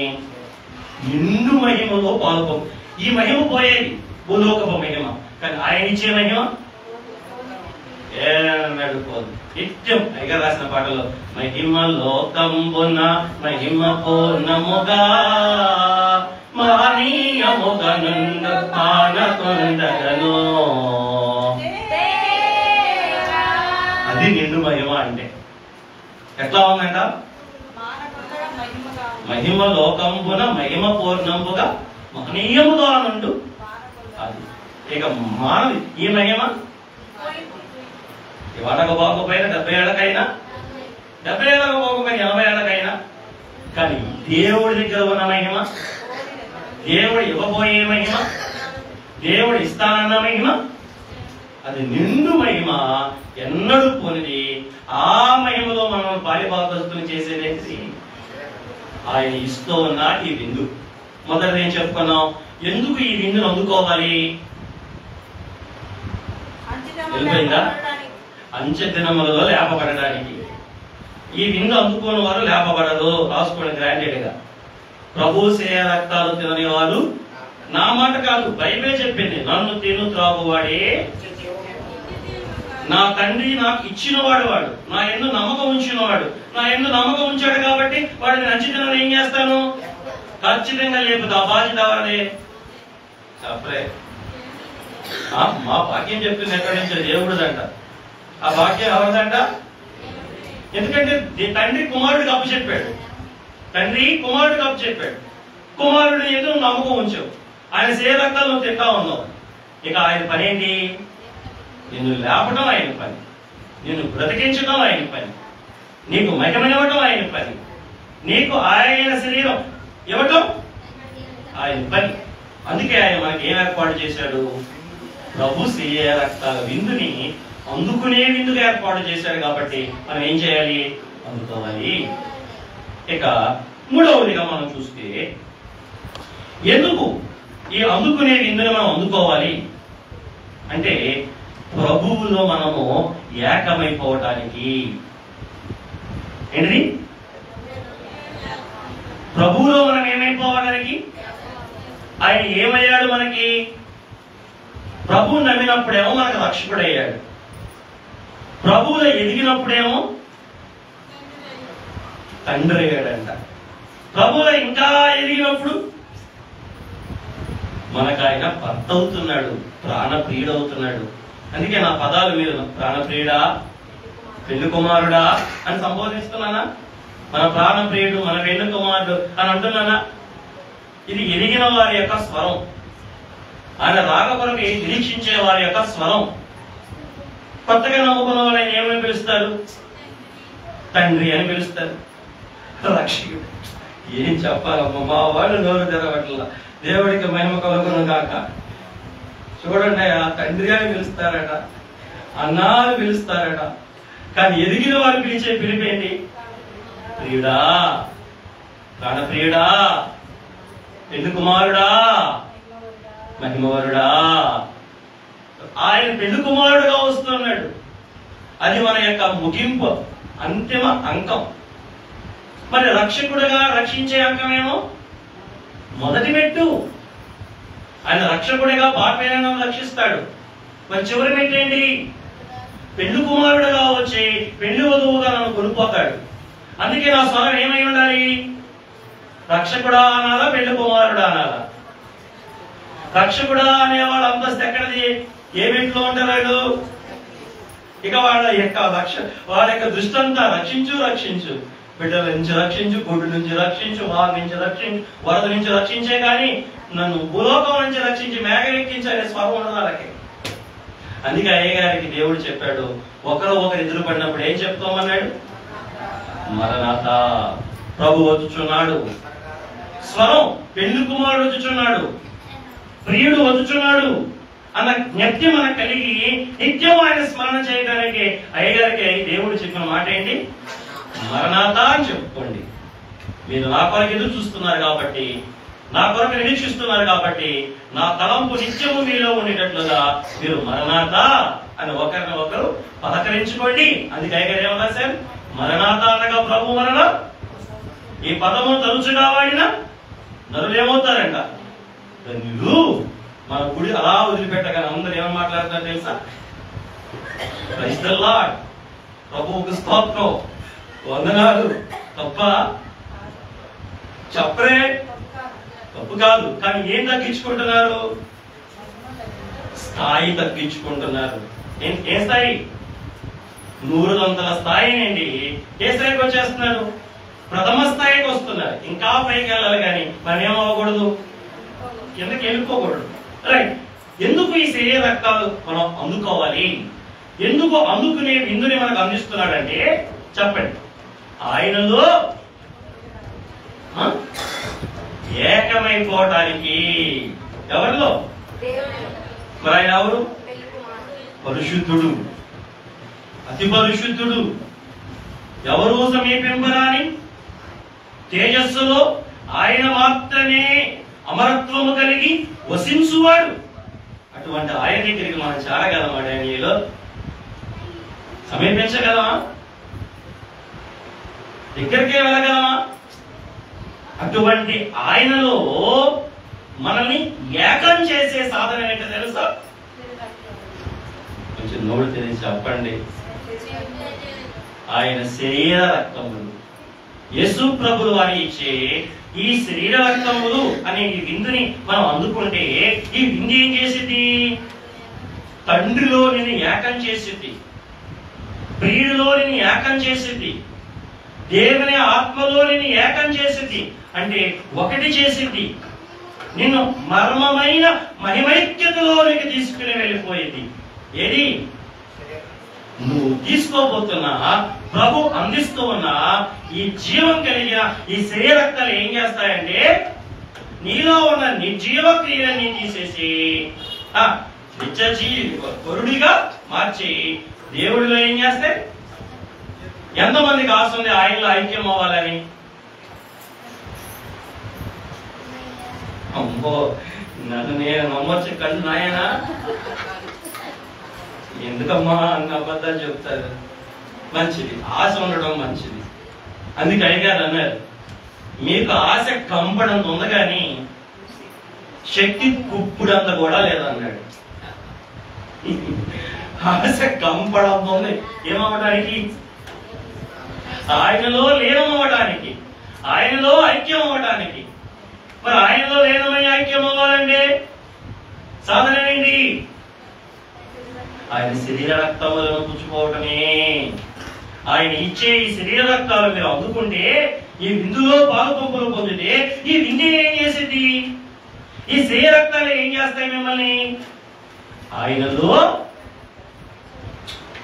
నిండు మహిమలో పాల్గొ. ఈ మహిమ పోయేది భూలోకపు మహిమ, కానీ ఆయన ఇచ్చే మహిమ ఏడుకోదు. నిత్యం పైగా రాసిన పాటలో మహిమ లోకంబున మహిమ పూర్ణముగా మహనీయముగా నుండు మానకుండగను. అది నిండు మహిమ అంటే ఎట్లా ఉందంట? మహిమ లోకంబున మహిమ పూర్ణముగా మహనీయముగా నుండు అది. ఇక మానవి ఈ మహిమ ఇవాళకు పోకపోయినా 70 ఏళ్ళకైనా 70 ఏళ్ళకు పోకపోయినా 80 ఏళ్ళకైనా, కానీ దేవుడి దగ్గర ఉన్న మహిమ, దేవుడు ఇవ్వబోయే మహిమ, దేవుడు ఇస్తానన్న మహిమ, అది నిండు మహిమ, ఎన్నడూ పోనిది. ఆ మహిమలో మనం పాలిభాగస్తులు చేసేదేంటి? ఆయన ఇస్తూ ఉన్న ఈ విందు. మొదటి ఏం చెప్పుకున్నాం? ఎందుకు ఈ విందును అందుకోవాలి? వెళ్ళిపోయిందా? అంచె దినములలో లేపబడడానికి. ఈ విందు అందుకోని వారు లేపబడరు. రాసుకోండి గ్రాండెడ్ గా. ప్రభు సేయ రక్తాలు తినని వారు, నా మాట కాదు, బైబిల్ చెప్పింది, నన్ను తిను త్రాగువాడే నా తండ్రి నాకు ఇచ్చినవాడు, వాడు నా యందు నమ్మకం ఉంచినవాడు. నా యందు నమ్మకం ఉంచాడు కాబట్టి వాడిని నచ్చితనం ఏం చేస్తాను? ఖచ్చితంగా లేపుతా. బాధ్యత ఎవరిది? చెప్పలే. మా వాక్యం చెప్పింది ఎక్కడి నుంచి? దేవుడిదంట. ఆ వాక్యం ఎవరిదంట? ఎందుకంటే తండ్రి కుమారుడికి అప్పు చెప్పాడు. తండ్రి కుమారుడికి అప్పు చెప్పాడు. కుమారుడు ఏదో నమ్మకం ఉంచావు. ఆయన సేవకాలు నువ్వు తింటా ఉన్నావు. ఇక ఆయన పని ఏంటి? నిన్ను లేపడం ఆయన పని, నిన్ను బ్రతికించడం ఆయన పని, నీకు మహిమనివ్వటం ఆయన పని, నీకు ఆయన శరీరం ఇవ్వటం ఆయన పని. అందుకే ఆయన మనకి ఏం ఏర్పాటు చేశాడు? ప్రభు సేయ రక్తాల విందుని అందుకునే విందుగా ఏర్పాటు చేశాడు. కాబట్టి మనం ఏం చేయాలి? అందుకోవాలి. ఇక మూడవదిగా మనం చూస్తే, ఎందుకు ఈ అందుకునే విందుని మనం అందుకోవాలి అంటే, ప్రభువులో మనము ఏకమైపోవటానికి. ఏంటిది? ప్రభువులో మనం ఏమైపోవడానికి? ఆయన ఏమయ్యాడు మనకి? ప్రభువు నమ్మినప్పుడేమో మనకు రక్షకుడు అయ్యాడు. ప్రభువులో ఎదిగినప్పుడేమో తండ్రి అయ్యాడంట. ప్రభువులో ఇంకా ఎదిగినప్పుడు మనకు ఆయన భర్త అవుతున్నాడు, ప్రాణప్రియుడు అవుతున్నాడు. అందుకే నా పదాలు మీరు ప్రాణప్రియుడా, పెళ్లి కుమారుడా అని సంబోధిస్తున్నానా? మన ప్రాణప్రియుడు, మన పెళ్లి కుమారుడు అని అంటున్నానా? ఇది ఎదిగిన వారి యొక్క స్వరం. ఆయన రాక కొరకు నిరీక్షించే వారి యొక్క స్వరం. కొత్తగా నమ్ముకున్న వాళ్ళని ఏమని పిలుస్తారు? తండ్రి అని పిలుస్తారు, రక్షకుడు. ఏం చెప్పాలమ్మా, మా వాళ్ళు నోరు తెరవట్ల. దేవుడికి మహిమ కలుగును కాక. చూడండి, ఆ తండ్రి అని పిలుస్తారట, అన్నాలు పిలుస్తారట. కానీ ఎదిగిన వారు పిలిచే పిలిపేంటి? ప్రియుడా, ప్రాణప్రియుడా, పెళ్లి కుమారుడా, మహిమవరుడా. ఆయన పెళ్లి కుమారుడుగా వస్తున్నాడు. అది మన యొక్క ముగింపు, అంతిమ అంకం. మరి రక్షకుడుగా రక్షించే అంకమేమో మొదటి మెట్టు. ఆయన రక్షకుడిగా పాపేలను రక్షిస్తాడు. మరి చివరి మెట్టు ఏంటి? పెళ్లి కుమారుడుగా వచ్చి పెళ్లి వధువుగా నన్ను కొనుక్కోతాడు. అందుకే నా స్వరం ఏమై ఉండాలి? రక్షకుడా అనాలా, పెళ్లి కుమారుడా అనాలా? రక్షకుడా అనేవాడు అంతస్తు ఎక్కడిది? ఏ మెట్లో ఉంటాడు? ఇక వాళ్ళ యొక్క దృష్టి అంతా రక్షించు, రక్షించు, బిడ్డల నుంచి రక్షించు, గుడ్డు నుంచి రక్షించు, వారి నుంచి రక్షించు, వరద నుంచి రక్షించే కానీ నన్ను భూలోకం నుంచి రక్షించి మేఘరెక్కించే స్వరం ఉండదు వాళ్ళకి. అందుకే అయ్య గారికి దేవుడు చెప్పాడు, ఒకరు ఎదురుపడినప్పుడు ఏం చెప్తామన్నాడు? మరణాత, ప్రభు వచ్చుచున్నాడు. స్వరం, పెళ్లి కుమారుడు వచ్చుచున్నాడు, ప్రియుడు వచ్చుచున్నాడు అన్న జ్ఞప్తి మనకు కలిగి నిత్యం ఆయన స్మరణ చేయడానికి అయ్యగారికి దేవుడు చెప్పిన మాట ఏంటి? మరణాత అని చెప్పుకోండి. మీరు నా కొరకు ఎదురు చూస్తున్నారు కాబట్టి, నా కొరకు నిరీక్షిస్తున్నారు కాబట్టి, నా తలంపు నిత్యము మీలో ఉండేటట్లుగా మీరు మరణాత అని ఒకరిని ఒకరు పలకరించుకోండి. అందుకే అయ్యగారు ఏమన్నా సార్? మరణాత అనగా ప్రభు మరణ. ఈ పదము తరచుగా వాడిన నరులు ఏమవుతారంట? ధన్యులు. మన గుడి అలా వదిలిపెట్టగానే అందరు ఏమని మాట్లాడుతున్నారు తెలుసా? ప్రైజ్ ది లార్డ్, ప్రభువుకు స్తోత్రం, వందనాలు. తప్ప చెప్పరే? తప్పు కాదు. కానీ ఏం తగ్గించుకుంటున్నారు? స్థాయి తగ్గించుకుంటున్నారు. ఏ స్థాయి? 100 స్థాయినండి ఏ స్థాయికి వచ్చేస్తున్నారు? ప్రథమ స్థాయికి వస్తున్నారు. ఇంకా పైకి వెళ్ళాలి కానీ మనం ఏమవ్వకూడదు? కిందకి వెళ్ళిపోకూడదు. రైట్. ఎందుకు ఈ శరీర రక్తాలు మనం అందుకోవాలి? ఎందుకు అందుకునే విందుని మనకు అందిస్తున్నాడంటే చెప్పండి. ఆయనలో ఏకమైపోవటానికి. ఎవరిలో? మరి ఆయన ఎవరు? పరిశుద్ధుడు, అతి పరిశుద్ధుడు, ఎవరు సమీపింపరాని తేజస్సులో ఆయన మాత్రమే అమరత్వము కలిగి వసించువాడు. అటువంటి ఆయన దగ్గరికి మనం చేరగలమా? డానియేలు సమీపించగలమా? దగ్గరికే వెళ్ళగలమా? అటువంటి ఆయనలో మనల్ని ఏకం చేసే సాధన ఏంటో తెలుసా? కొంచెం నోరు తెలిసి చెప్పండి. ఆయన శరీర రక్తములు, యేసు ప్రభులు వారి ఇచ్చే ఈ శరీర రక్తములు అనే ఈ విందుని మనం అందుకుంటే ఈ విందు ఏం చేసింది? తండ్రిలో నేను ఏకం చేసింది, ప్రియుడిలో నేను ఏకం చేసింది, దేవుని ఆత్మలో నేను ఏకం చేసింది. అంటే ఒకటి చేసింది. నిన్ను మర్మమైన మహిమైక్యతలోనికి తీసుకుని వెళ్ళిపోయింది. ఏది? నువ్వు తీసుకోబోతున్నా, ప్రభు అందిస్తూ ఉన్నా ఈ జీవం కలిగిన ఈ శరీర రక్తాలు ఏం చేస్తాయంటే నీలో ఉన్న నిర్జీవ క్రియలని తీసేసి నిత్యజీవుడిగా మార్చి దేవుడిలో ఏం చేస్తే, ఎంతమందికి ఆశ ఉంది ఆయనలో ఐక్యం అవ్వాలని? అమ్మో, నన్ను నేను నమ్మొచ్చు కండు నాయనా, ఎందుకమ్మా అన్న అబద్ధాలు చెప్తారు? మంచిది, ఆశ ఉండడం మంచిది. అందుకే అడిగారు, అన్నారు మీకు ఆశ కంపడంత ఉంది కానీ శక్తి కుప్పుడంత కూడా లేదన్నాడు. ఆశ కంపడంత ఉంది. ఏమవ్వడానికి? ఆయనలో లీనమవ్వడానికి, ఆయనలో ఐక్యం అవ్వడానికి. మరి ఆయనలో లీనమై ఐక్యం అవ్వాలంటే సాధన ఏంటి? ఆయన శరీర రక్తములను పుచ్చుకోవటమే. ఆయన ఇచ్చే ఈ శరీర రక్తాలు మీరు అందుకుంటే, ఈ విందులో పాలుపంపులు పొందితే ఈ విందు ఏం చేసింది? ఈ శరీర రక్తాలు ఏం చేస్తాయి మిమ్మల్ని? ఆయనలో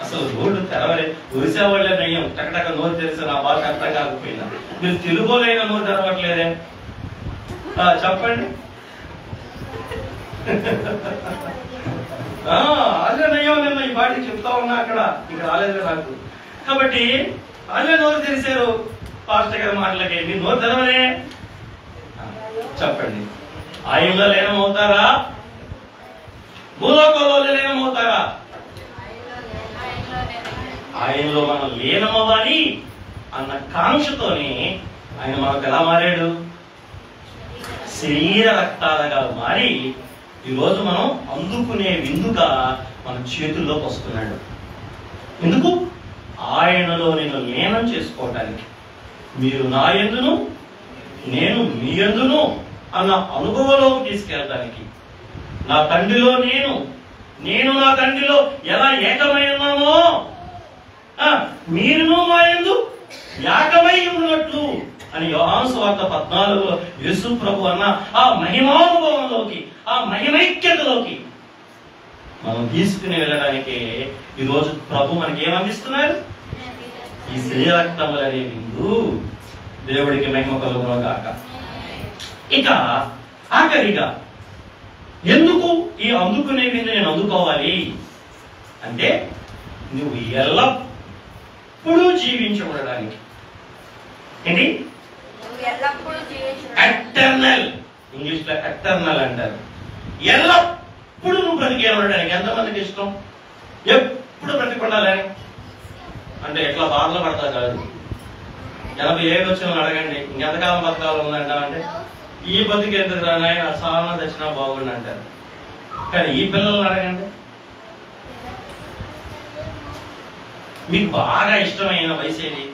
అసలు రోడ్డు తెరవలే, ఒరిసేవాళ్ళే నయ్యం, టకటక నోరు తెరిస్తే నా బాగా అర్థం కాకపోయినా. మీరు తెలుగులైన నోరు తెరవట్లేదే? చెప్పండి. అదే నయ్యం, నిన్న ఈ పాటికి చెప్తా ఉన్నా, అక్కడ ఇక రాలేదు నాకు. కాబట్టి అదే నోరు తెరిశారు పాస్టర్ గారి మాటలకి. మీరు నోరు తెరవలే. చెప్పండి, ఆయనలో లీనమవుతారా? భూలోకంలో లీనమవుతారా? ఆయనలో మనం లీనమవ్వాలి అన్న కాంక్షతోనే ఆయన మనకు ఎలా మారాడు? శరీర రక్తాలుగా మారి ఈరోజు మనం అందుకునే విందుగా మన చేతుల్లోకి వస్తున్నాడు. ఎందుకు? ఆయనలో నేను లీనం చేసుకోవటానికి. మీరు నా యందును, నేను మీ యందును అన్న అనుభవంలోకి తీసుకెళ్ళడానికి. నా తండ్రిలో నేను, నేను నా తండ్రిలో ఎలా ఏకమై ఉన్నామో మీరును మా యందు ఏకమై ఉన్నట్లు అని యోహాను సువార్త 14లో యేసు ప్రభు అన్న ఆ మహిమానుభవంలోకి, ఆ మహిమైక్యతలోకి మనం తీసుకుని వెళ్ళడానికి ఈరోజు ప్రభు మనకి ఏమందిస్తున్నారు? ఈ శరీర రక్తములు అనే విందు. దేవుడికి మహిమ కలుగును గాక. ఇక ఆఖరిగా ఎందుకు ఈ అందుకునే విందు నేను అందుకోవాలి అంటే, నువ్వు ఎల్లప్పుడూ జీవించి ఉండడానికి. ఏంటి? ఎటర్నల్, ఇంగ్లీష్ లో ఎటర్నల్ అంటారు. ఎల్లప్పుడు నువ్వు బ్రతికే ఉండడానికి. ఎంతమందికి ఇష్టం ఎప్పుడు బ్రతికుండాలని? అంటే ఎట్లా బాధలు పడతా కాదు. 80 ఏళ్ళు వచ్చిన అడగండి, ఇంకెంతకాలం బతకాలు ఉందంట అంటే, ఈ బతికి ఎందుకు రానాయన సాధన దర్శనం బాగుండి అంటారు. కానీ ఈ పిల్లల్ని అడగండి, మీకు బాగా ఇష్టమైన వయసు ఏది?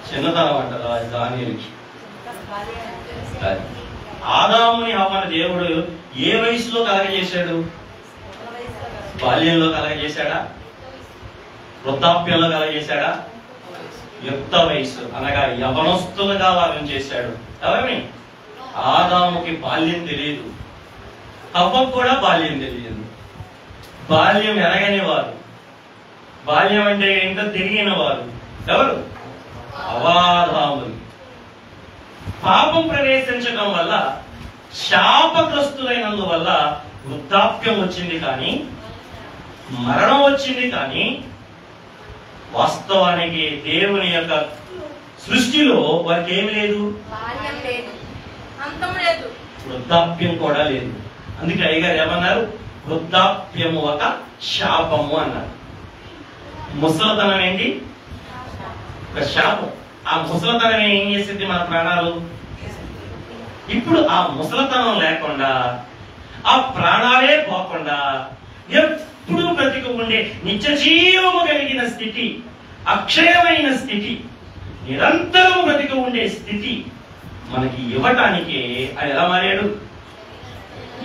చిన్నతనం అంటారు దానియేలుకి. ఆదాముని హవ్వని దేవుడు ఏ వయసులో కలగజేశాడు? బాల్యంలో కలగజేశాడా? వృద్ధాప్యంలో కలగజేశాడా? యుక్త వయసు అనగా యవనస్తులుగా వారిని చేశాడు. ఎవరిని? ఆదాముకి బాల్యం తెలియదు, హవ్వకు కూడా బాల్యం తెలియదు. బాల్యం ఎరగని వారు, బాల్యం అంటే ఏంటో తెలియని వారు ఎవరు? అవాదాములు. పాపం ప్రవేశించడం వల్ల, శాపగ్రస్తులైనందువల్ల వృద్ధాప్యం వచ్చింది, కానీ మరణం వచ్చింది. కానీ వాస్తవానికి దేవుని యొక్క సృష్టిలో వారికి ఏమి లేదు, వృద్ధాప్యం కూడా లేదు. అందుకే అయ్యగారు ఏమన్నారు? వృద్ధాప్యము ఒక శాపము అన్నారు. ముసలతనం ఏంటి? ఒక శాపం. ఆ ముసలతనం ఏం చేసింది మన ప్రాణాలు? ఇప్పుడు ఆ ముసలతనం లేకుండా, ఆ ప్రాణాలే పోకుండా ఎప్పుడు బ్రతికి ఉండే నిత్య జీవము కలిగిన స్థితి, అక్షయమైన స్థితి, నిరంతరము బ్రతికి ఉండే స్థితి మనకి ఇవ్వటానికి ఆయన ఎలా మారాడు?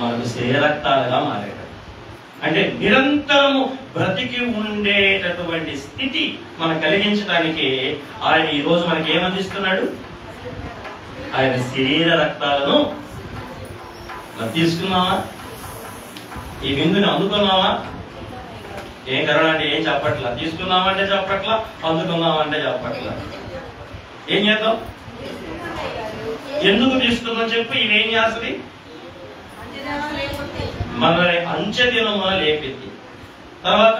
మనకు శరీరక్తాలుగా మారాడు. అంటే నిరంతరము బ్రతికి ఉండేటటువంటి స్థితి మనకు కలిగించడానికి ఆయన ఈ రోజు మనకి ఏమందిస్తున్నాడు? ఆయన శరీర రక్తాలను మనం తీసుకున్నావా? ఈ విందుని అందుకున్నావా? ఏం కరోనా అంటే ఏం చెప్పట్లా. తీసుకున్నామంటే చెప్పట్లా, అందుకున్నామంటే చెప్పట్లా. ఏం చేద్దాం? ఎందుకు తీసుకుందాం చెప్పు. ఇవేం చేస్తుంది? మనల్ని అంచెదినమున లేపింది. తర్వాత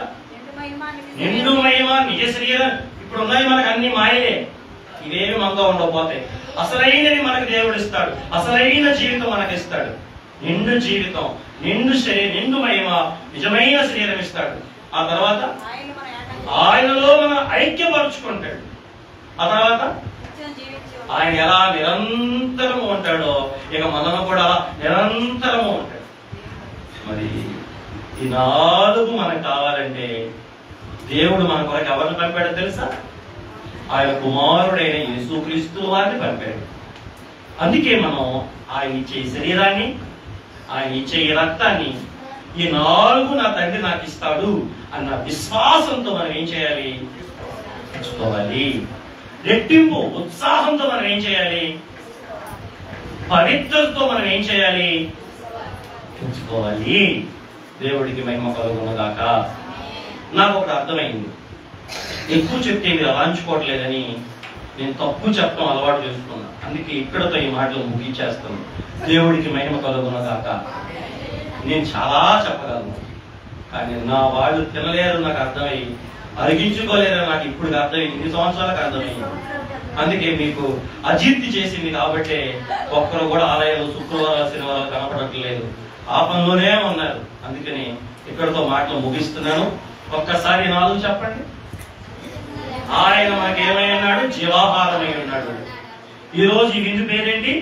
నిండు మహిమ నిజ శరీరం. ఇప్పుడు ఉన్నాయి మనకు అన్ని మాయలే, ఇవేమి మనతో ఉండకపోతాయి. అసలైనది మనకు దేవుడు ఇస్తాడు, అసలైన జీవితం మనకి ఇస్తాడు. నిండు జీవితం, నిండు శరీరం, నిండు మహిమ, నిజమైన శరీరం ఇస్తాడు. ఆ తర్వాత ఆయనలో మనం ఐక్యపరుచుకుంటాడు. ఆ తర్వాత ఆయన ఎలా నిరంతరము ఉంటాడో ఇక మనము కూడా అలా నిరంతరము ఉంటాడు. మరి ఈ 4 మనకు కావాలంటే దేవుడు మన కొరకు ఎవరిని పంపాడో తెలుసా? ఆయన కుమారుడైన యేసుక్రీస్తు వారిని పంపాడు. అందుకే మనం ఆయన ఇచ్చే శరీరాన్ని, ఆయన ఇచ్చే ఈ రక్తాన్ని, ఈ 4 నా తండ్రి నాకు ఇస్తాడు అన్న విశ్వాసంతో మనం ఏం చేయాలి? తెచ్చుకోవాలి. రెట్టింపు ఉత్సాహంతో మనం ఏం చేయాలి? పవిత్రతతో మనం ఏం చేయాలి? తెచ్చుకోవాలి. దేవుడికి మహిమ కలుగునుగాక. నాకు ఒకటి అర్థమైంది. ఎక్కువ చెప్తే మీరు అలాంచుకోవట్లేదని నేను తప్పు చెప్పడం అలవాటు చేసుకున్నా. అందుకే ఇక్కడతో ఈ మాటలు ముగించేస్తాను. దేవుడికి మహిమ కలుగునుగాక. నేను చాలా చెప్పగలను, కానీ నా వాళ్ళు తినలేరు, నాకు అర్థమై అరిగించుకోలేరు, నాకు ఇప్పుడు అర్థమైంది. 2 సంవత్సరాలకు అర్థమైంది. అందుకే మీకు అజీర్తి చేసింది కాబట్టి ఒక్కరు కూడా ఆలయాలు శుక్రవారాలు శనివారాలు కనపడట్లేదు, ఆ పనిలోనే ఉన్నారు. అందుకని ఇక్కడతో మాటలు ముగిస్తున్నాను. ఒక్కసారి 4 చెప్పండి. ఆయన మనకి ఏమై ఉన్నాడు? జీవాహారమై ఉన్నాడు. ఈ రోజు ఈ విందు పేరేంటి?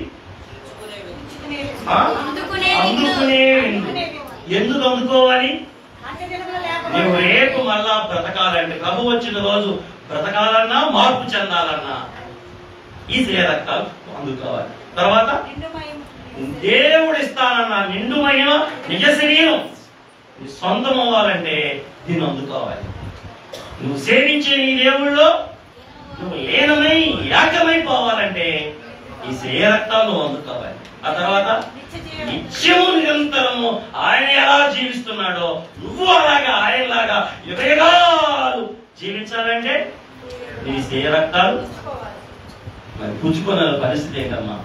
అందుకునే విందు. ఎందుకు అందుకోవాలి? నువ్వు రేపు మళ్ళా బ్రతకాలంటే, ప్రభు వచ్చిన రోజు బ్రతకాలన్నా, మార్పు చెందాలన్నా ఈ శరీరక్తాలు అందుకోవాలి. తర్వాత దేవుడు ఇస్తానన్న నిండు మహిమ నిజ శరీరం సొంతం అవ్వాలంటే దీన్ని అందుకోవాలి. నువ్వు సేవించే నీ దేవుళ్ళో నువ్వు లీనమై ఏకమైపోవాలంటే ఈ శరీరక్తాలు నువ్వు అందుకోవాలి. ఆ తర్వాత నిత్యము నిరంతరము ఆయన ఎలా జీవిస్తున్నాడో నువ్వు అలాగా ఆయనలాగా యుగయుగాలు జీవించాలంటే నీ శరీరక్తాలు మరి పుచ్చుకున్న పరిస్థితి ఏంటమ్మా?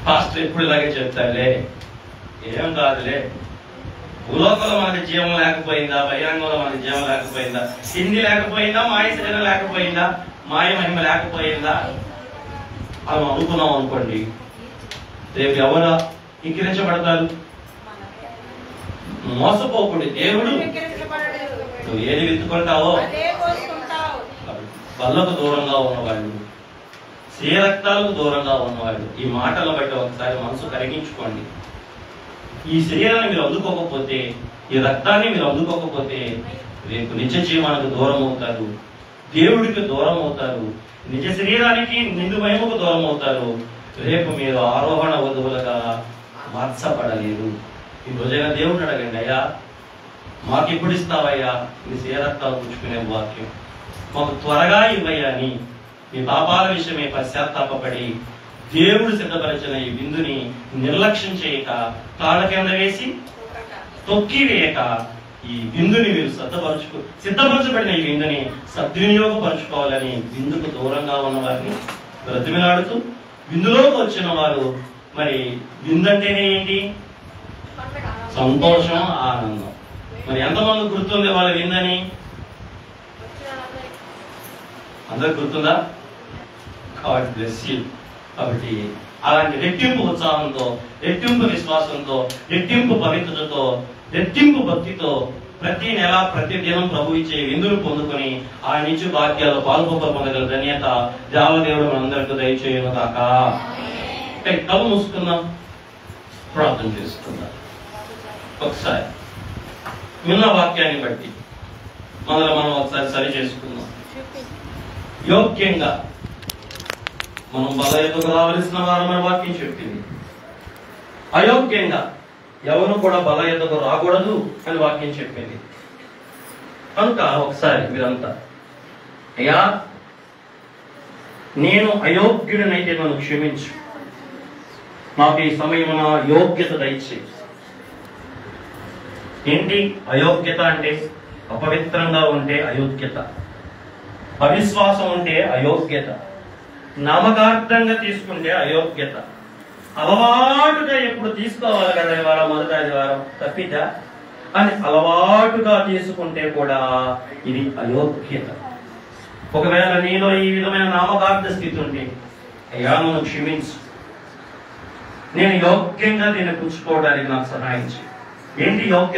పాస్టర్ ఎప్పుడు ఇలాగే చెప్తారులే, ఏం కాదులే, భూలోకంలో మనకి జీవం లేకపోయిందా, బహిరంగంలో మనకి జీవం లేకపోయిందా, హిందీ లేకపోయిందా, మాయ శరీరం లేకపోయిందా, మాయ మహిమ లేకపోయిందా అని అనుకున్నాం అనుకోండి, రేపు ఎవరు ఇంకిరించబడతారు? మోసపోకుండా దేవుడు నువ్వు ఏది విత్తుకుంటావో బల్లకు దూరంగా ఉన్నవాళ్ళు, శరీరక్తాలకు దూరంగా ఉన్నవాళ్ళు. ఈ మాటలను బట్టి ఒకసారి మనసు కరిగించుకోండి. ఈ శరీరాన్ని మీరు అందుకోకపోతే, ఈ రక్తాన్ని మీరు అందుకోకపోతే రేపు నిత్య జీవానికి దూరం అవుతారు, దేవుడికి దూరం అవుతారు, నిజ శరీరానికి నిండు మహిమకు దూరం అవుతారు. రేపు మీరు ఆరోహణ వధువులుగా మార్చబడలేరు. ఈ రోజైనా దేవుడిని అడగండి, అయ్యా మాకు ఎప్పుడు ఇస్తావయ్యా నీ శరీరక్తాలు పుచ్చుకునే వాక్యం? మాకు త్వరగా ఇవ్వయ్యా అని మీ పాపాల విషయమే పశ్చాత్తాపడి దేవుడు సిద్ధపరిచిన ఈ విందుని నిర్లక్ష్యం చేయక కాళ్ళ కింద వేసి తొక్కి వేయక ఈ విందుని మీరు సిద్ధపరచబడిన ఈ విందుని సద్వినియోగపరచుకోవాలని విందుకు దూరంగా ఉన్న వారిని బ్రతిమిలాడుతూ విందులోకి వచ్చిన వారు మరి విందంటేనే ఏంటి? సంతోషం, ఆనందం. మరి ఎంతమంది గుర్తుంది వాళ్ళ విందని? అందరు గుర్తుందా? God bless you. కాబట్టి అలాంటి రెట్టింపు ఉత్సాహంతో, రెట్టింపు విశ్వాసంతో, రెట్టింపు పవిత్రతతో, రెట్టింపు భక్తితో ప్రతి నెల ప్రతి దినం ప్రభు ఇచ్చే విందులు పొందుకొని ఆయన నుంచి భాగ్యాలు పొందగల ధన్యత దేవదేవుడు మనందరికీ దయచేయను కాక. కళ్ళు మూసుకుందాం, ప్రార్థన చేసుకుందాం. ఒకసారి విన్న వాక్యాన్ని బట్టి మనం ఒకసారి సరి చేసుకుందాం. యోగ్యంగా మనం బల ఎదుగు రావలసిన వారమని వాక్యం చెప్పింది. అయోగ్యంగా ఎవరు కూడా బల ఎదుగు రాకూడదు అని వాక్యం చెప్పింది. కనుక ఒకసారి మీరంతా, అయ్యా నేను అయోగ్యుడినైతే నన్ను క్షమించు, నాకు ఈ సమయమున యోగ్యత దయచేయి. ఏంటి అయోగ్యత అంటే? అపవిత్రంగా ఉంటే అయోగ్యత, అవిశ్వాసం ఉంటే అయోగ్యత, నామకార్థంగా తీసుకుంటే అయోగ్యత, అలవాటుగా ఎప్పుడు తీసుకోవాలి కదా, ఇవాళ మొదటి ఆదివారం తప్పిదా అని అలవాటుగా తీసుకుంటే కూడా ఇది అయోగ్యత. ఒకవేళ నీలో ఈ విధమైన నామకార్థ స్థితి ఉంటే అయ్యా నన్ను క్షమించు, నేను యోగ్యంగా దీన్ని పుచ్చుకోవడానికి నాకు సహాయించు. ఏంటి యోగ్యత?